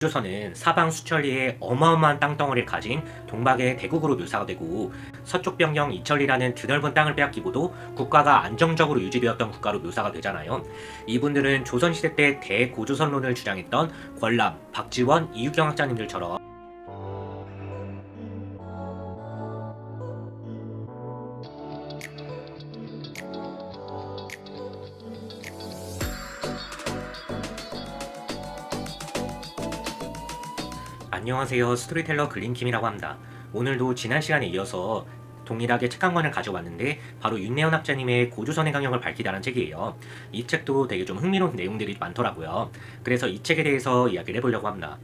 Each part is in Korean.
조선은 사방 수천리의 어마어마한 땅덩어리를 가진 동방의 대국으로 묘사가 되고 서쪽 병영 이천리라는 드넓은 땅을 빼앗기고도 국가가 안정적으로 유지되었던 국가로 묘사가 되잖아요. 이분들은 조선시대 때 대고조선론을 주장했던 권람, 박지원, 이유경 학자님들처럼 안녕하세요. 스토리텔러 글림킴이라고 합니다. 오늘도 지난 시간에 이어서 동일하게 책 한 권을 가져왔는데 바로 윤내원 학자님의 고조선의 강령을 밝히다는 책이에요. 이 책도 되게 좀 흥미로운 내용들이 많더라고요. 그래서 이 책에 대해서 이야기를 해보려고 합니다.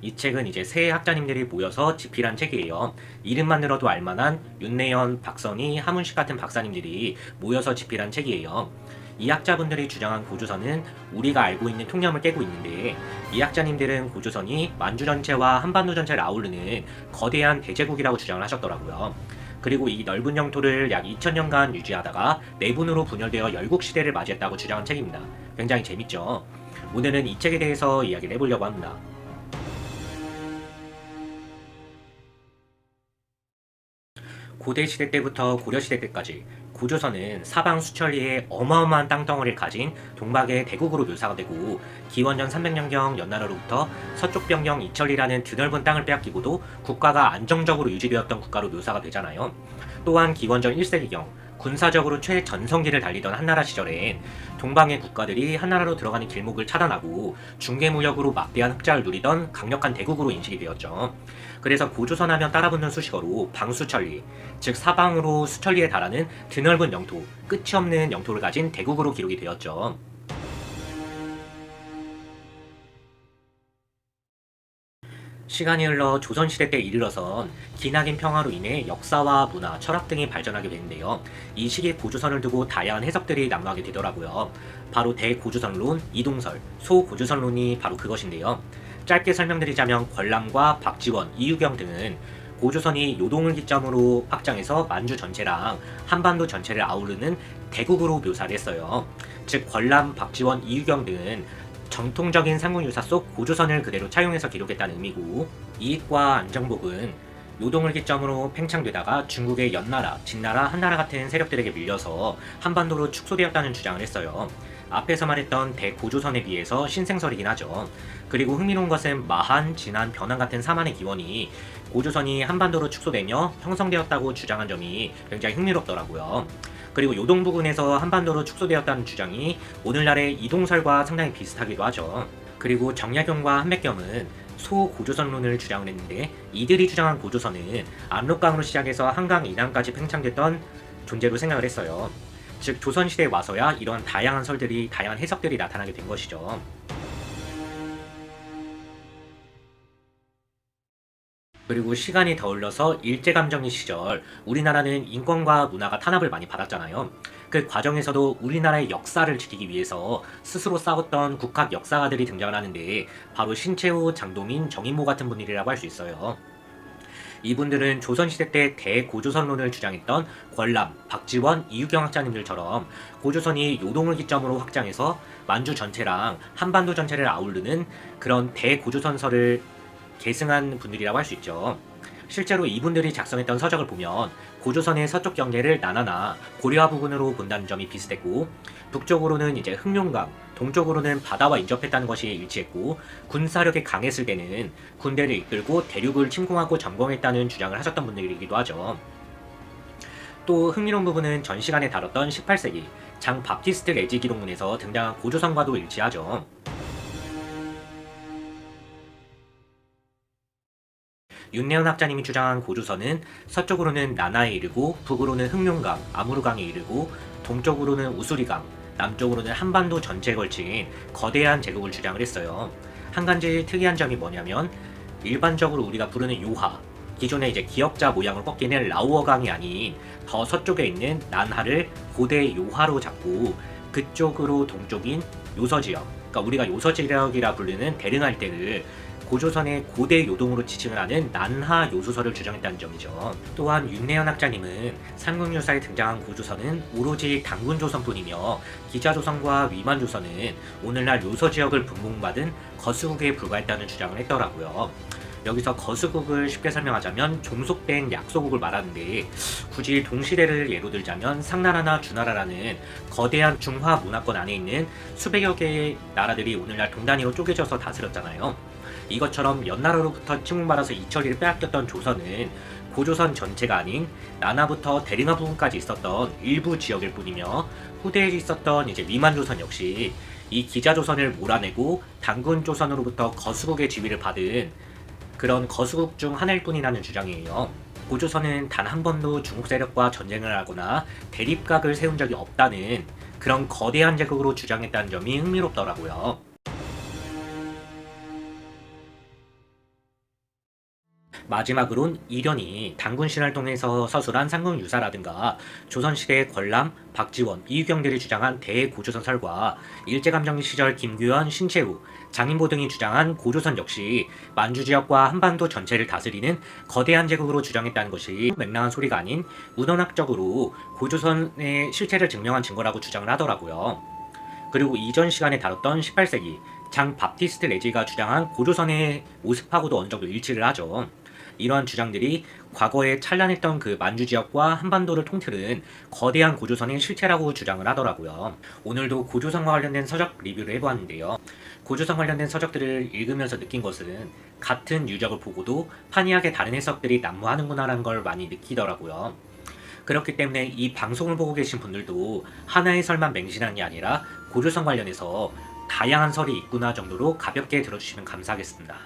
이 책은 이제 세 학자님들이 모여서 집필한 책이에요. 이름만 들어도 알만한 윤내연, 박선희, 하문식 같은 박사님들이 모여서 집필한 책이에요. 이 학자분들이 주장한 고조선은 우리가 알고 있는 통념을 깨고 있는데 이 학자님들은 고조선이 만주 전체와 한반도 전체를 아우르는 거대한 대제국이라고 주장을 하셨더라고요. 그리고 이 넓은 영토를 약 2000년간 유지하다가 내분으로 분열되어 열국시대를 맞이했다고 주장한 책입니다. 굉장히 재밌죠? 오늘은 이 책에 대해서 이야기를 해보려고 합니다. 고대시대 때부터 고려시대 때까지 고조선은 사방 수천리의 어마어마한 땅덩어리를 가진 동방의 대국으로 묘사가 되고 기원전 300년경 연나라로부터 서쪽 병영 이천리라는 드넓은 땅을 빼앗기고도 국가가 안정적으로 유지되었던 국가로 묘사가 되잖아요. 또한 기원전 1세기경 군사적으로 최전성기를 달리던 한나라 시절엔 동방의 국가들이 한나라로 들어가는 길목을 차단하고 중개무역으로 막대한 흑자를 누리던 강력한 대국으로 인식이 되었죠. 그래서 고조선 하면 따라붙는 수식어로 방수천리, 즉 사방으로 수천리에 달하는 드넓은 영토, 끝이 없는 영토를 가진 대국으로 기록이 되었죠. 시간이 흘러 조선시대 때 이르러선 기나긴 평화로 인해 역사와 문화, 철학 등이 발전하게 되는데요. 이 시기에 고조선을 두고 다양한 해석들이 난무하게 되더라고요. 바로 대고조선론, 이동설, 소고조선론이 바로 그것인데요. 짧게 설명드리자면 권람과 박지원, 이유경 등은 고조선이 요동을 기점으로 확장해서 만주 전체랑 한반도 전체를 아우르는 대국으로 묘사를 했어요. 즉 권람, 박지원, 이유경 등은 정통적인 삼국유사 속 고조선을 그대로 차용해서 기록했다는 의미고, 이익과 안정복은 요동을 기점으로 팽창되다가 중국의 연나라, 진나라, 한나라 같은 세력들에게 밀려서 한반도로 축소되었다는 주장을 했어요. 앞에서 말했던 대고조선에 비해서 신생설이긴 하죠. 그리고 흥미로운 것은 마한, 진한, 변한 같은 사만의 기원이 고조선이 한반도로 축소되며 형성되었다고 주장한 점이 굉장히 흥미롭더라고요. 그리고 요동 부근에서 한반도로 축소되었다는 주장이 오늘날의 이동설과 상당히 비슷하기도 하죠. 그리고 정약용과 한맥겸은 소고조선론을 주장을 했는데 이들이 주장한 고조선은 압록강으로 시작해서 한강 이남까지 팽창됐던 존재로 생각을 했어요. 즉 조선시대에 와서야 이런 다양한 설들이, 다양한 해석들이 나타나게 된 것이죠. 그리고 시간이 더 흘러서 일제감정기 시절 우리나라는 인권과 문화가 탄압을 많이 받았잖아요. 그 과정에서도 우리나라의 역사를 지키기 위해서 스스로 싸웠던 국학 역사가들이 등장을 하는데 바로 신채호, 장동민, 정인모 같은 분들이라고 할 수 있어요. 이분들은 조선시대 때 대고조선론을 주장했던 권람, 박지원, 이유경 학자님들처럼 고조선이 요동을 기점으로 확장해서 만주 전체랑 한반도 전체를 아우르는 그런 대고조선설을 계승한 분들이라고 할 수 있죠. 실제로 이분들이 작성했던 서적을 보면 고조선의 서쪽 경계를 나나나 고려와 부근으로 본다는 점이 비슷했고, 북쪽으로는 이제 흑룡강, 동쪽으로는 바다와 인접했다는 것이 일치했고, 군사력이 강했을 때는 군대를 이끌고 대륙을 침공하고 점령했다는 주장을 하셨던 분들이기도 하죠. 또 흥미로운 부분은 전 시간에 다뤘던 18세기 장 바티스트 레지 기록문에서 등장한 고조선과도 일치하죠. 윤내연 학자님이 주장한 고조선은 서쪽으로는 나나에 이르고 북으로는 흑룡강, 아무르강에 이르고 동쪽으로는 우수리강, 남쪽으로는 한반도 전체에 걸친 거대한 제국을 주장을 했어요. 한 가지 특이한 점이 뭐냐면 일반적으로 우리가 부르는 요하, 기존의 이제 기역자 모양을 꺾이는 라오어강이 아닌 더 서쪽에 있는 난하를 고대 요하로 잡고 그쪽으로 동쪽인 요서지역, 그러니까 우리가 요서지역이라 부르는 대릉할대를 고조선의 고대 요동으로 지칭을 하는 난하 요수설을 주장했다는 점이죠. 또한 윤내현 학자님은 삼국유사에 등장한 고조선은 오로지 당군조선뿐이며 기자조선과 위만조선은 오늘날 요서 지역을 분봉받은 거수국에 불과했다는 주장을 했더라고요. 여기서 거수국을 쉽게 설명하자면 종속된 약소국을 말하는데, 굳이 동시대를 예로 들자면 상나라나 주나라라는 거대한 중화 문화권 안에 있는 수백여 개의 나라들이 오늘날 동단위로 쪼개져서 다스렸잖아요. 이것처럼 연나라로부터 침공받아서 이처리를 빼앗겼던 조선은 고조선 전체가 아닌 나나부터 대림하 부분까지 있었던 일부 지역일 뿐이며, 후대에 있었던 위만조선 역시 이 기자조선을 몰아내고 당군조선으로부터 거수국의 지위를 받은 그런 거수국 중 하나일 뿐이라는 주장이에요. 고조선은 단 한 번도 중국 세력과 전쟁을 하거나 대립각을 세운 적이 없다는 그런 거대한 제국으로 주장했다는 점이 흥미롭더라고요. 마지막으론 이련이 당군신화를 통해서 서술한 삼국유사라든가 조선시대의 권람, 박지원, 이유경들이 주장한 대고조선설과 일제감정 시절 김규현, 신채우, 장인보 등이 주장한 고조선 역시 만주지역과 한반도 전체를 다스리는 거대한 제국으로 주장했다는 것이 맥락한 소리가 아닌 문헌학적으로 고조선의 실체를 증명한 증거라고 주장을 하더라고요. 그리고 이전 시간에 다뤘던 18세기 장 바티스트 레지가 주장한 고조선의 모습하고도 어느 정도 일치를 하죠. 이러한 주장들이 과거에 찬란했던 그 만주 지역과 한반도를 통틀은 거대한 고조선의 실체라고 주장을 하더라고요. 오늘도 고조선과 관련된 서적 리뷰를 해보았는데요. 고조선 관련된 서적들을 읽으면서 느낀 것은 같은 유적을 보고도 판이하게 다른 해석들이 난무하는구나라는 걸 많이 느끼더라고요. 그렇기 때문에 이 방송을 보고 계신 분들도 하나의 설만 맹신하는 게 아니라 고조선 관련해서 다양한 설이 있구나 정도로 가볍게 들어주시면 감사하겠습니다.